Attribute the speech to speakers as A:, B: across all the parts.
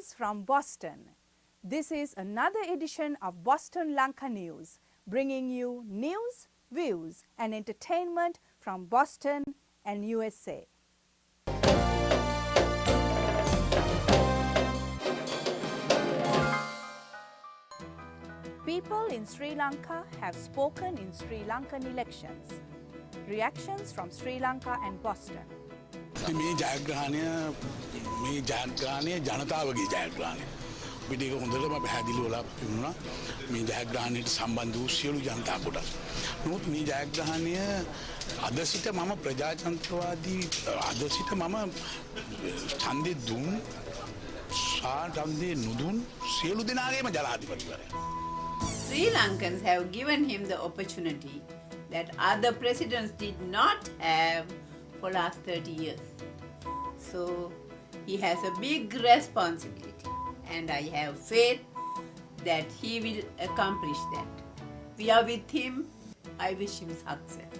A: Greetings from Boston. This is another edition of Boston Lanka News, bringing you news, views and entertainment from Boston and USA. People in Sri Lanka have spoken in Sri Lankan elections. Reactions from Sri Lanka and Boston.
B: මේ ජයග්‍රහණය ජනතාවගේ ජයග්‍රහණය. අපිට ඒක හොඳටම පැහැදිලි වෙලා තිබුණා. මේ ජයග්‍රහණයට සම්බන්ධ වූ සියලු ජනතා කොටස්. නමුත් මේ ජයග්‍රහණය අද සිට මම ප්‍රජාතන්ත්‍රවාදී අද සිට මම ඡන්දේ දුන් ඡන්දේ නුදුන් සියලු දෙනාගේම ජනාධිපතිවරයා.
C: Sri Lankans have given him the opportunity that other presidents did not have for last 30 years. So he has a big responsibility and I have faith that he will accomplish that. We are with him. I wish him success.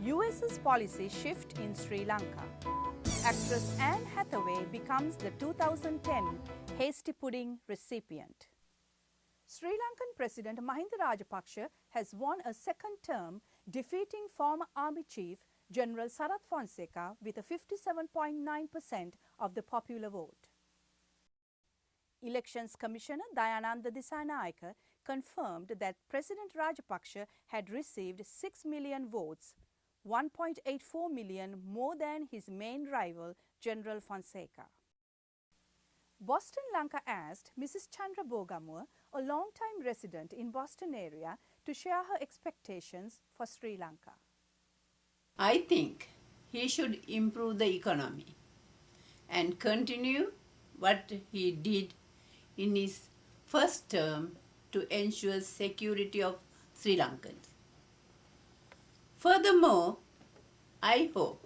A: US's policy shift in Sri Lanka. Actress Anne Hathaway becomes the 2010 Hasty Pudding recipient. Sri Lankan President Mahinda Rajapaksa has won a second term, defeating former Army Chief General Sarath Fonseca with a 57.9% of the popular vote. Elections Commissioner Dayananda Disanayake confirmed that President Rajapaksa had received 6 million votes, 1.84 million more than his main rival General Fonseca. Boston Lanka asked Mrs. Chandra Bogamua, a long-time resident in Boston area, to share her expectations for Sri Lanka.
C: I think he should improve the economy and continue what he did in his first term to ensure security of Sri Lankans. Furthermore, I hope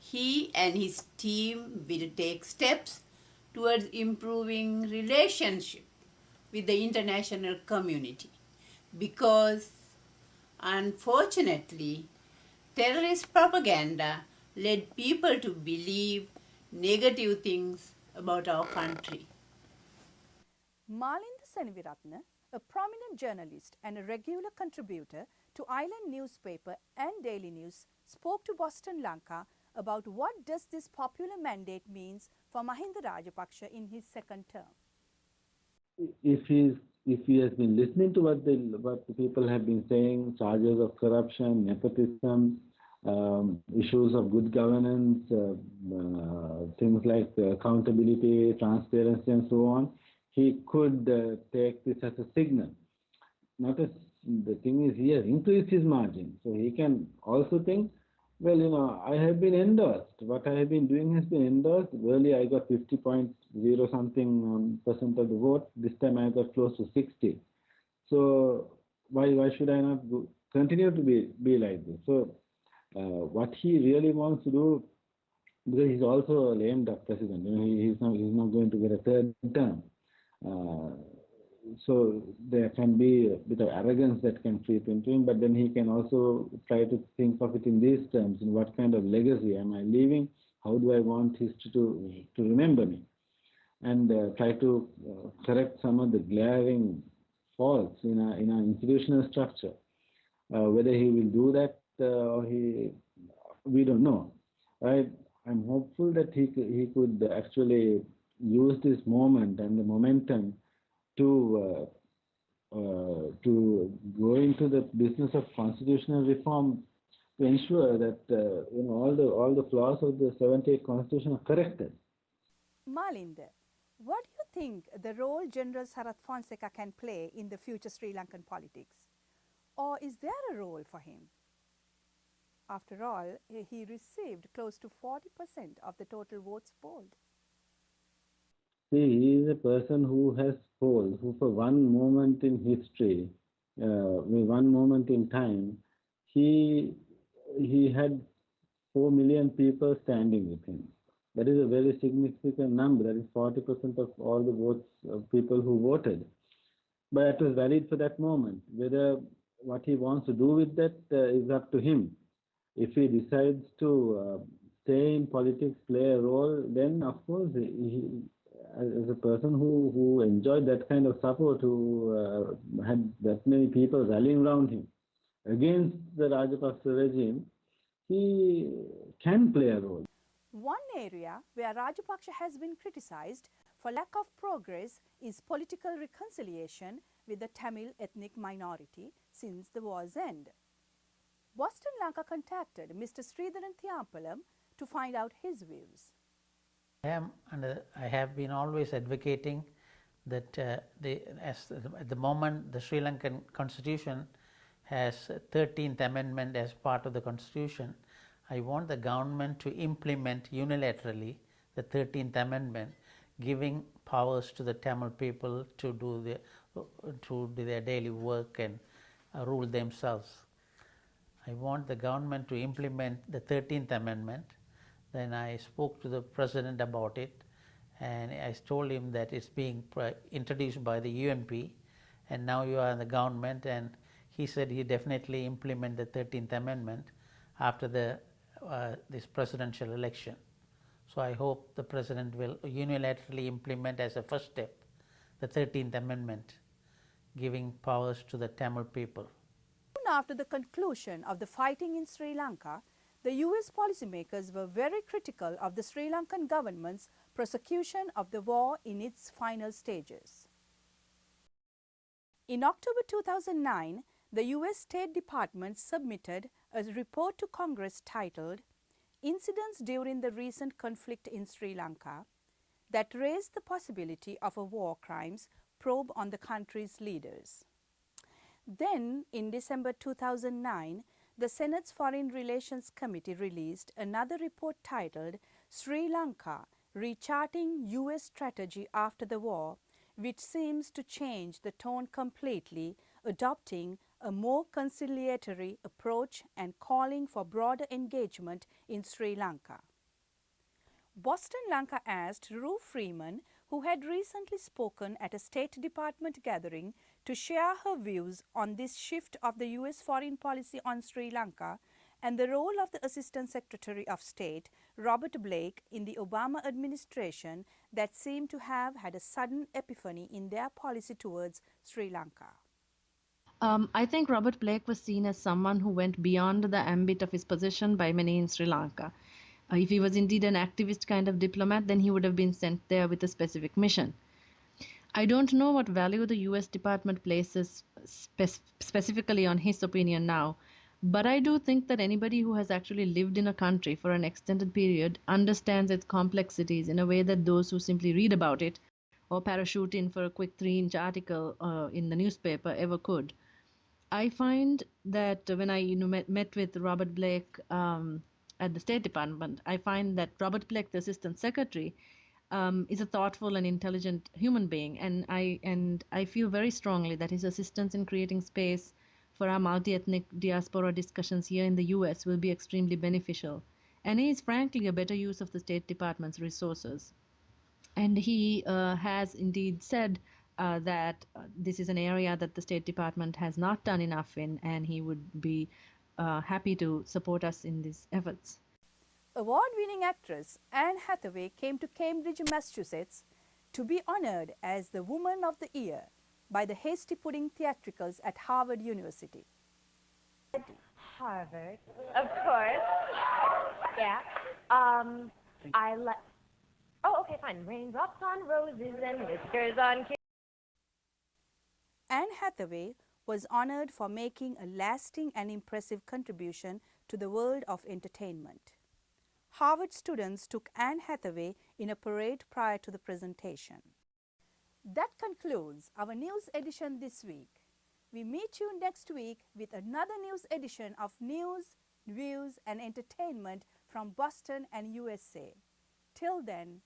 C: he and his team will take steps towards improving relationship with the international community, because unfortunately terrorist propaganda led people to believe negative things about our country.
A: Malinda Seneviratne, a prominent journalist and a regular contributor to Island newspaper and Daily News, spoke to Boston Lanka about what does this popular mandate means for Mahinda Rajapaksa in his second term.
D: If he has been listening to what the people have been saying, charges of corruption, nepotism, issues of good governance, things like accountability, transparency and so on, he could take this as a signal. The thing is, he has increased his margin, so he can also think, well, I have been endorsed. What I have been doing has been endorsed. Earlier I got 50.0 something percent of the vote. This time I got close to 60. So why should I not continue to be like this? So what he really wants to do, because he's also a lame duck president. He's not going to get a third term. So there can be a bit of arrogance that can creep into him, but then he can also try to think of it in these terms: in what kind of legacy am I leaving? How do I want history to remember me? And try to correct some of the glaring faults in our institutional structure. Whether he will do that or we don't know. Right? I'm hopeful that he could actually use this moment and the momentum to go into the business of constitutional reform to ensure that all the flaws of the 78 Constitution are corrected.
A: Malinda, what do you think the role General Sarath Fonseca can play in the future Sri Lankan politics? Or is there a role for him? After all, he received close to 40% of the total votes polled.
D: See, he is a person who has polled, who for one moment in history, one moment in time, he had 4 million people standing with him. That is a very significant number. That is 40% of all the votes of people who voted. But it was valid for that moment. Whether what he wants to do with that is up to him. If he decides to stay in politics, play a role, then of course, as a person who enjoyed that kind of support, who had that many people rallying around him against the Rajapaksa regime, he can play a role.
A: One area where Rajapaksa has been criticized for lack of progress is political reconciliation with the Tamil ethnic minority since the war's end. Boston Lanka contacted Mr. Sridharan Thiampalam to find out his views.
E: I have been always advocating that at the moment the Sri Lankan constitution has 13th amendment as part of the constitution. I want the government to implement unilaterally the 13th amendment, giving powers to the Tamil people to do their daily work and rule themselves. I want the government to implement the 13th amendment. Then I spoke to the president about it, and I told him that it's being introduced by the UNP, and now you are in the government, and he said he definitely implement the 13th amendment after this presidential election. So I hope the president will unilaterally implement as a first step the 13th amendment, giving powers to the Tamil people.
A: Soon after the conclusion of the fighting in Sri Lanka, the US policymakers were very critical of the Sri Lankan government's prosecution of the war in its final stages. In October 2009, the US State Department submitted a report to Congress titled Incidents During the Recent Conflict in Sri Lanka that raised the possibility of a war crimes probe on the country's leaders. Then, in December 2009, the Senate's Foreign Relations Committee released another report titled Sri Lanka, Recharting US Strategy After the War, which seems to change the tone completely, adopting a more conciliatory approach and calling for broader engagement in Sri Lanka. Boston Lanka asked Rue Freeman, who had recently spoken at a State Department gathering, to share her views on this shift of the US foreign policy on Sri Lanka and the role of the Assistant Secretary of State, Robert Blake, in the Obama administration that seemed to have had a sudden epiphany in their policy towards Sri Lanka.
F: I think Robert Blake was seen as someone who went beyond the ambit of his position by many in Sri Lanka. If he was indeed an activist kind of diplomat, then he would have been sent there with a specific mission. I don't know what value the US Department places specifically on his opinion now, but I do think that anybody who has actually lived in a country for an extended period understands its complexities in a way that those who simply read about it or parachute in for a quick 3-inch article in the newspaper ever could. I find that when I met with Robert Blake at the State Department, I find that Robert Blake, the Assistant Secretary, is a thoughtful and intelligent human being, and I feel very strongly that his assistance in creating space for our multi-ethnic diaspora discussions here in the US will be extremely beneficial, and he is frankly a better use of the State Department's resources. And he has indeed said that this is an area that the State Department has not done enough in, and he would be happy to support us in these efforts.
A: Award-winning actress Anne Hathaway came to Cambridge, Massachusetts to be honored as the Woman of the Year by the Hasty Pudding Theatricals at Harvard University.
G: Harvard, of course. Yeah. Oh, okay, fine. Raindrops on roses and whiskers on kids.
A: Anne Hathaway was honored for making a lasting and impressive contribution to the world of entertainment. Harvard students took Anne Hathaway in a parade prior to the presentation. That concludes our news edition this week. We meet you next week with another news edition of news, views, and entertainment from Boston and USA. Till then,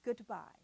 A: goodbye.